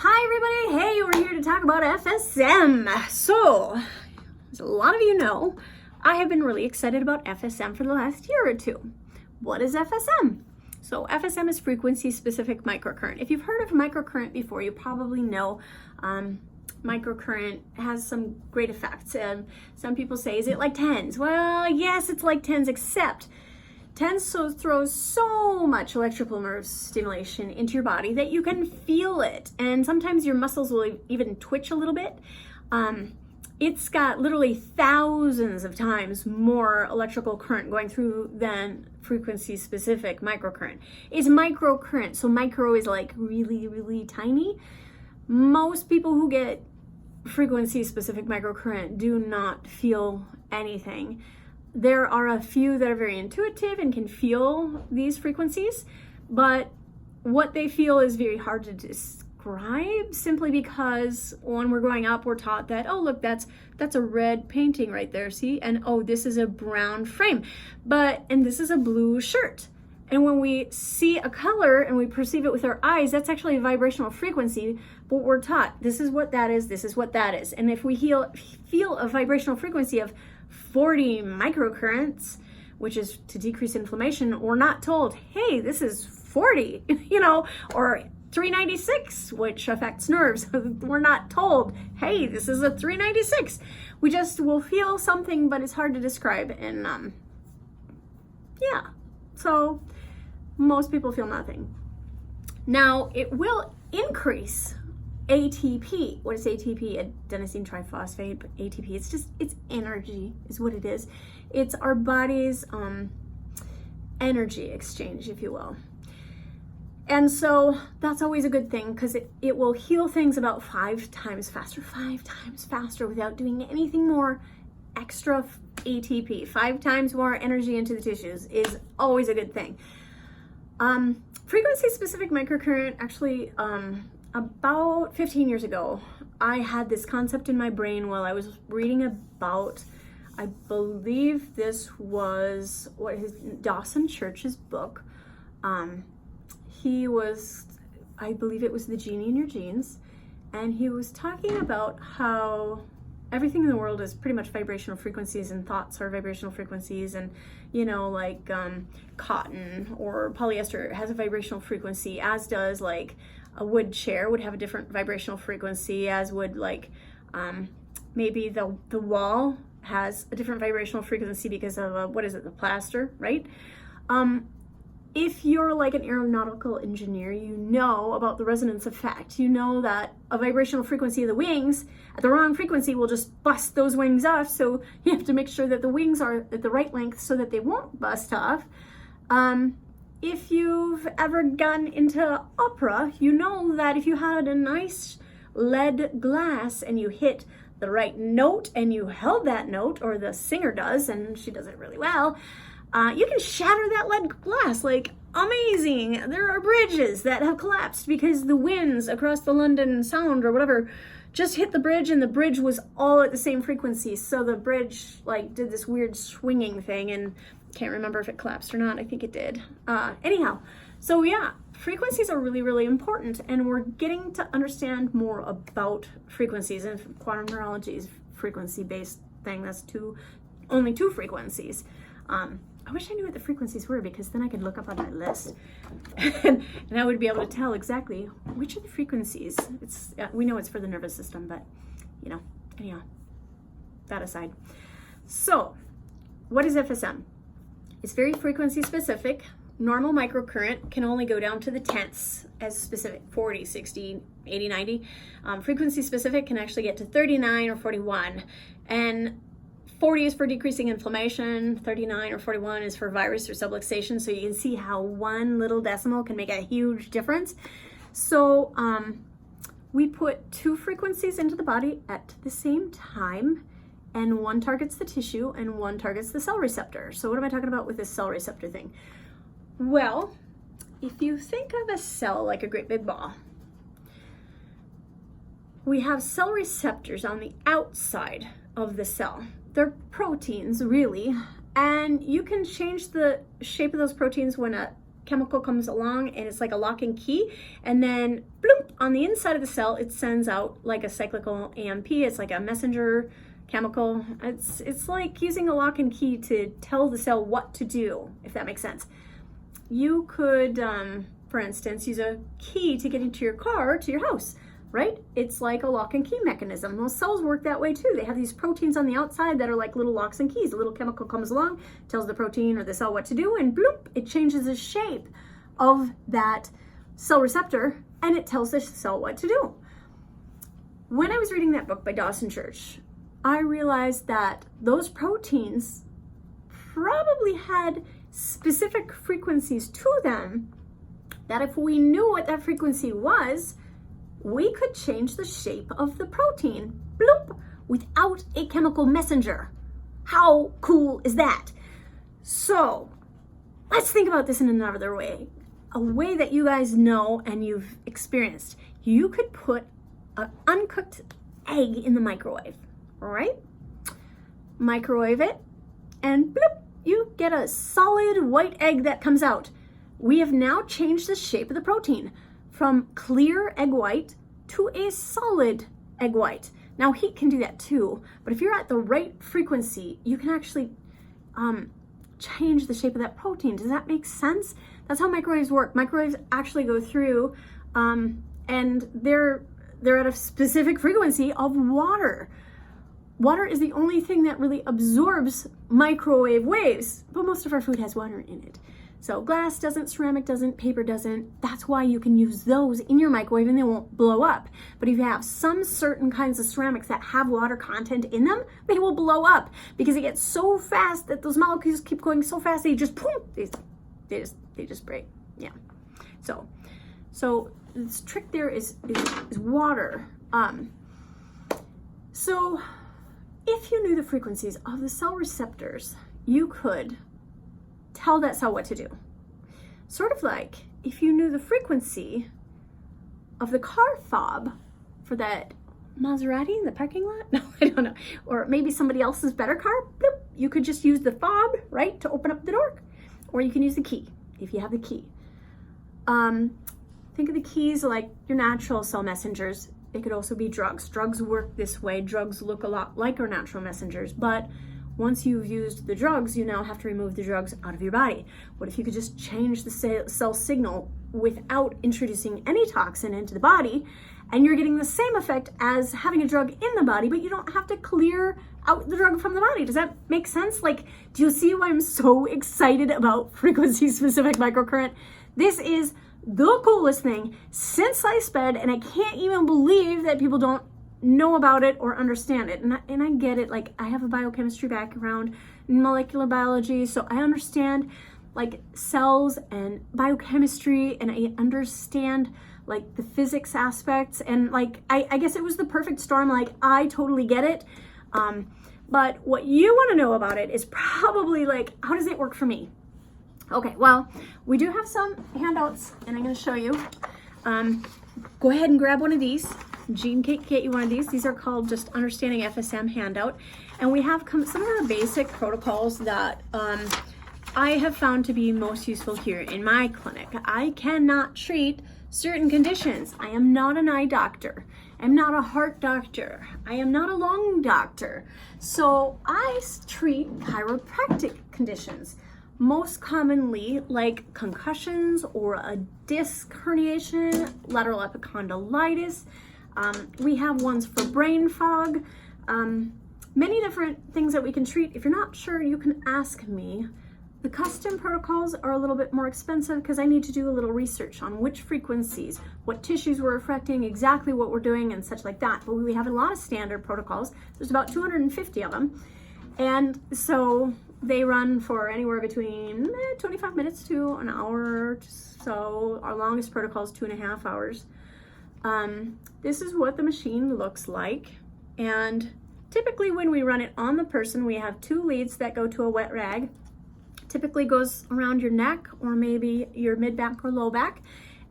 Hi everybody, hey, we're here to talk about FSM. So, as a lot of you know, I have been really excited about FSM for the last year or two. What is FSM? So FSM is frequency specific microcurrent. If you've heard of microcurrent before, you probably know microcurrent has some great effects. And some people say, is it like TENS? Well, yes, it's like TENS, except TENS throws so much electrical nerve stimulation into your body that you can feel it. And sometimes your muscles will even twitch a little bit. It's got literally thousands of times more electrical current going through than frequency specific microcurrent. It's microcurrent, so micro is like really, really tiny. Most people who get frequency specific microcurrent do not feel anything. There are a few that are very intuitive and can feel these frequencies, but what they feel is very hard to describe, simply because when we're growing up, we're taught that, oh, look, that's a red painting right there, see? And oh, this is a brown frame, and this is a blue shirt. And when we see a color and we perceive it with our eyes, that's actually a vibrational frequency, but we're taught this is what that is, this is what that is. And if we feel a vibrational frequency of 40 microcurrents, which is to decrease inflammation, we're not told, hey, this is 40, or 396, which affects nerves. We're not told, hey, this is a 396. We just will feel something, but it's hard to describe. And yeah, so most people feel nothing. Now, it will increase ATP. What is ATP? Adenosine triphosphate, but ATP, it's energy is what it is. It's our body's energy exchange, if you will. And so that's always a good thing, because it will heal things about 5 times faster without doing anything more extra ATP. 5 times more energy into the tissues is always a good thing. Frequency specific microcurrent, actually, about 15 years ago, I had this concept in my brain while I was reading about, I believe this was Dawson Church's book. I believe it was The Genie in Your Genes, and he was talking about how everything in the world is pretty much vibrational frequencies, and thoughts are vibrational frequencies, and like cotton or polyester has a vibrational frequency, as does like a wood chair would have a different vibrational frequency, as would like maybe the wall has a different vibrational frequency because of the plaster, right? If you're like an aeronautical engineer, you know about the resonance effect. You know that a vibrational frequency of the wings at the wrong frequency will just bust those wings off. So you have to make sure that the wings are at the right length so that they won't bust off. If you've ever gone into opera, you know that if you had a nice lead glass and you hit the right note and you held that note, or the singer does, and she does it really well, you can shatter that lead glass. Like, amazing. There are bridges that have collapsed because the winds across the London Sound or whatever just hit the bridge, and the bridge was all at the same frequency. So the bridge did this weird swinging thing, and can't remember if it collapsed or not. I think it did. Anyhow, so yeah, frequencies are really, really important, and we're getting to understand more about frequencies, and quantum neurology is frequency-based thing. That's only two frequencies. I wish I knew what the frequencies were, because then I could look up on my list and I would be able to tell exactly which of the frequencies. We know it's for the nervous system, but anyhow, that aside. So what is FSM? It's very frequency specific. Normal microcurrent can only go down to the tenths as specific, 40, 60, 80, 90. Frequency specific can actually get to 39 or 41. And 40 is for decreasing inflammation, 39 or 41 is for virus or subluxation. So you can see how one little decimal can make a huge difference. So we put 2 frequencies into the body at the same time, and one targets the tissue and one targets the cell receptor. So what am I talking about with this cell receptor thing? Well, if you think of a cell like a great big ball, we have cell receptors on the outside of the cell. They're proteins, really, and you can change the shape of those proteins when a chemical comes along and it's like a lock and key, and then bloop, on the inside of the cell it sends out like a cyclical AMP. It's like a messenger chemical. It's like using a lock and key to tell the cell what to do, if that makes sense. You could, for instance, use a key to get into your car to your house, right? It's like a lock and key mechanism. Well, cells work that way too. They have these proteins on the outside that are like little locks and keys. A little chemical comes along, tells the protein or the cell what to do, and bloop, it changes the shape of that cell receptor, and it tells the cell what to do. When I was reading that book by Dawson Church, I realized that those proteins probably had specific frequencies to them that if we knew what that frequency was, we could change the shape of the protein, bloop, without a chemical messenger. How cool is that? So let's think about this in another way, a way that you guys know and you've experienced. You could put an uncooked egg in the microwave, all right? Microwave it, and bloop, you get a solid white egg that comes out. We have now changed the shape of the protein from clear egg white to a solid egg white. Now heat can do that too, but if you're at the right frequency, you can actually change the shape of that protein. Does that make sense? That's how microwaves work. Microwaves actually go through and they're at a specific frequency of water. Water is the only thing that really absorbs microwave waves, but most of our food has water in it. So glass doesn't, ceramic doesn't, paper doesn't. That's why you can use those in your microwave and they won't blow up. But if you have some certain kinds of ceramics that have water content in them, they will blow up because it gets so fast that those molecules keep going so fast they just boom, they just break. Yeah. So this trick there is water. So if you knew the frequencies of the cell receptors, you could tell that cell what to do. Sort of like if you knew the frequency of the car fob for that Maserati in the parking lot. No, I don't know. Or maybe somebody else's better car. Bloop. You could just use the fob, right, to open up the door. Or you can use the key, if you have the key. Think of the keys like your natural cell messengers. It could also be drugs. Drugs work this way. Drugs look a lot like our natural messengers, but once you've used the drugs, you now have to remove the drugs out of your body. What if you could just change the cell signal without introducing any toxin into the body, and you're getting the same effect as having a drug in the body, but you don't have to clear out the drug from the body? Does that make sense? Like, do you see why I'm so excited about frequency-specific microcurrent? This is the coolest thing since sliced bread, and I can't even believe that people don't know about it or understand it. And I get it. Like, I have a biochemistry background, molecular biology, so I understand like cells and biochemistry, and I understand like the physics aspects, and like I guess it was the perfect storm. Like, I totally get it. But what you want to know about it is probably like, how does it work for me? Okay, well, we do have some handouts, and I'm going to show you. Go ahead and grab one of these. Jean can get you one of these. These are called just Understanding FSM handout. And we have some of our basic protocols that I have found to be most useful here in my clinic. I cannot treat certain conditions. I am not an eye doctor. I'm not a heart doctor. I am not a lung doctor. So I treat chiropractic conditions. Most commonly like concussions or a disc herniation, lateral epicondylitis. We have ones for brain fog, many different things that we can treat. If you're not sure, you can ask me. The custom protocols are a little bit more expensive because I need to do a little research on which frequencies, what tissues we're affecting, exactly what we're doing, and such like that. But we have a lot of standard protocols. There's about 250 of them. And so they run for anywhere between 25 minutes to an hour. So our longest protocol is 2.5 hours. This is what the machine looks like. And typically when we run it on the person, we have 2 leads that go to a wet rag. Typically goes around your neck or maybe your mid back or low back.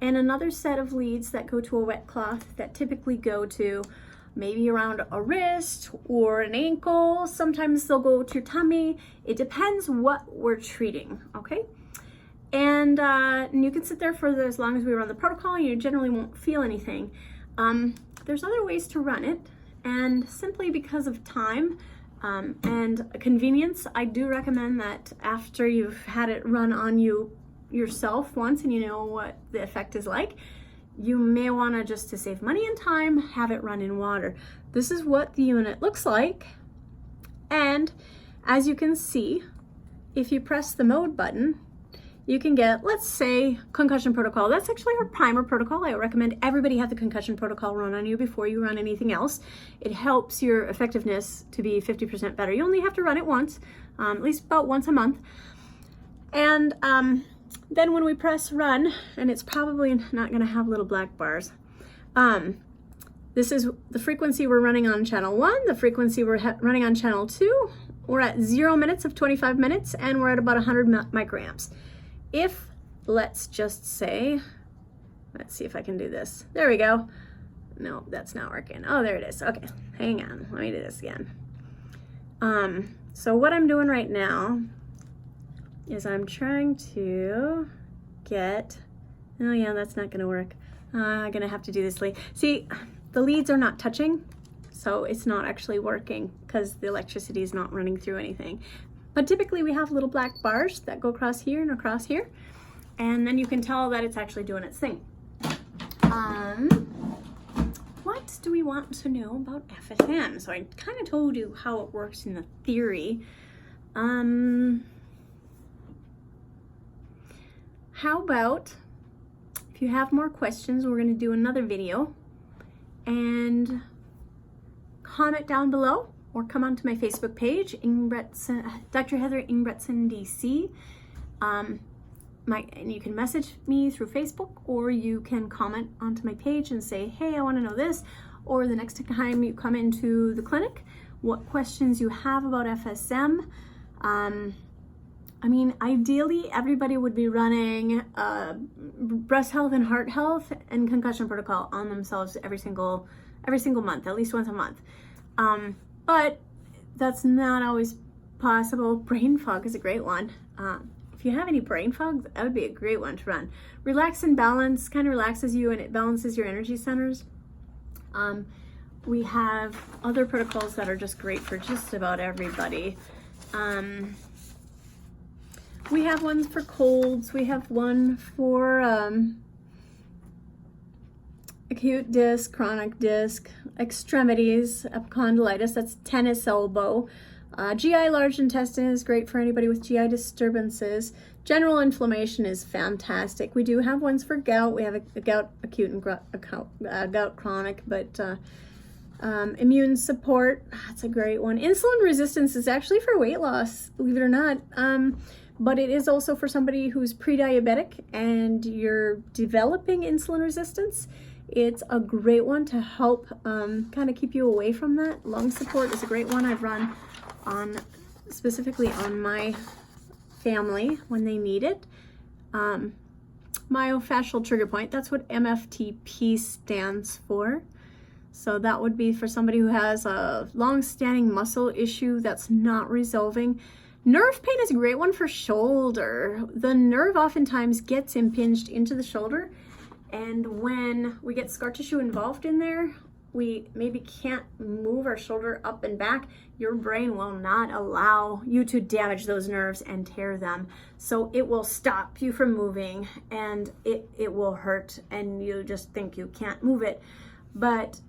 And another set of leads that go to a wet cloth that typically go to maybe around a wrist or an ankle. Sometimes they'll go to your tummy. It depends what we're treating, okay? And you can sit there for as long as we run the protocol, and you generally won't feel anything. There's other ways to run it, and simply because of time and convenience, I do recommend that after you've had it run on you yourself once and you know what the effect is like, you may want to, just to save money and time, have it run in water. This is what the unit looks like, and as you can see, if you press the mode button, you can get, let's say, concussion protocol. That's actually our primer protocol. I recommend everybody have the concussion protocol run on you before you run anything else. It helps your effectiveness to be 50% better. You only have to run it once, at least about once a month. And then when we press run, and it's probably not gonna have little black bars, this is the frequency we're running on channel 1, the frequency we're running on channel 2. We're at 0 minutes of 25 minutes, and we're at about 100 microamps. If, let's just say, let's see if I can do this. There we go. No, that's not working. Oh, there it is. Okay, hang on. Let me do this again. So what I'm doing right now is I'm trying to get, oh yeah, that's not gonna work. I'm gonna have to do this lead. See, the leads are not touching, so it's not actually working because the electricity is not running through anything. But typically we have little black bars that go across here and across here, and then you can tell that it's actually doing its thing. What do we want to know about FSM? So I kind of told you how it works in the theory. How about, if you have more questions, we're going to do another video, and comment down below, or come onto my Facebook page, Dr. Heather Ingbretson, DC. And you can message me through Facebook, or you can comment onto my page and say, hey, I want to know this. Or the next time you come into the clinic, what questions you have about FSM. I mean, ideally, everybody would be running breast health and heart health and concussion protocol on themselves every single month, at least once a month. But that's not always possible. Brain fog is a great one. If you have any brain fog, that would be a great one to run. Relax and balance kind of relaxes you, and it balances your energy centers. We have other protocols that are just great for just about everybody. We have ones for colds. We have one for acute disc, chronic disc, extremities, epicondylitis, that's tennis elbow. GI large intestine is great for anybody with GI disturbances. General inflammation is fantastic. We do have ones for gout. We have a gout acute and gout chronic, but immune support, that's a great one. Insulin resistance is actually for weight loss, believe it or not. But it is also for somebody who's pre-diabetic and you're developing insulin resistance. It's a great one to help kind of keep you away from that. Lung support is a great one I've run on, specifically on my family when they need it. Myofascial trigger point, that's what MFTP stands for. So that would be for somebody who has a long-standing muscle issue that's not resolving. Nerve pain is a great one for shoulder. The nerve oftentimes gets impinged into the shoulder, and when we get scar tissue involved in there, we maybe can't move our shoulder up and back. Your brain will not allow you to damage those nerves and tear them. So it will stop you from moving, and it will hurt, and you just think you can't move it. But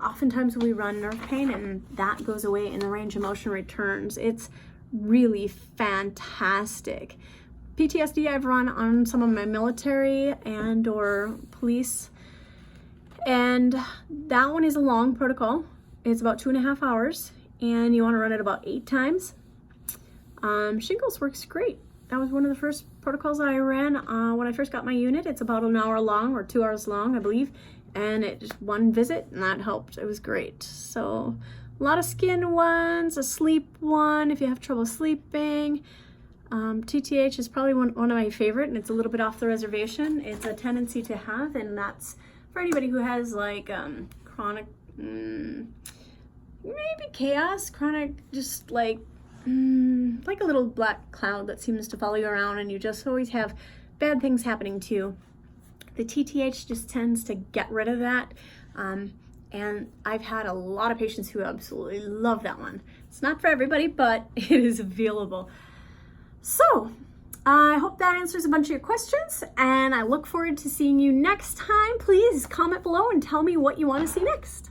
oftentimes we run nerve pain and that goes away and the range of motion returns. It's really fantastic. PTSD I've run on some of my military and or police, and that one is a long protocol. It's about 2.5 hours, and you want to run it about 8 times. Shingles works great. That was one of the first protocols that I ran when I first got my unit. It's about an hour long or 2 hours long, I believe, and it just one visit, and that helped. It was great. So a lot of skin ones, a sleep one if you have trouble sleeping. TTH is probably one of my favorite, and it's a little bit off the reservation. It's a tendency to have, and that's for anybody who has like chronic, maybe chaos, chronic, just like like a little black cloud that seems to follow you around and you just always have bad things happening to you. The TTH just tends to get rid of that. And I've had a lot of patients who absolutely love that one. It's not for everybody, but it is available. So I hope that answers a bunch of your questions, and I look forward to seeing you next time. Please comment below and tell me what you want to see next.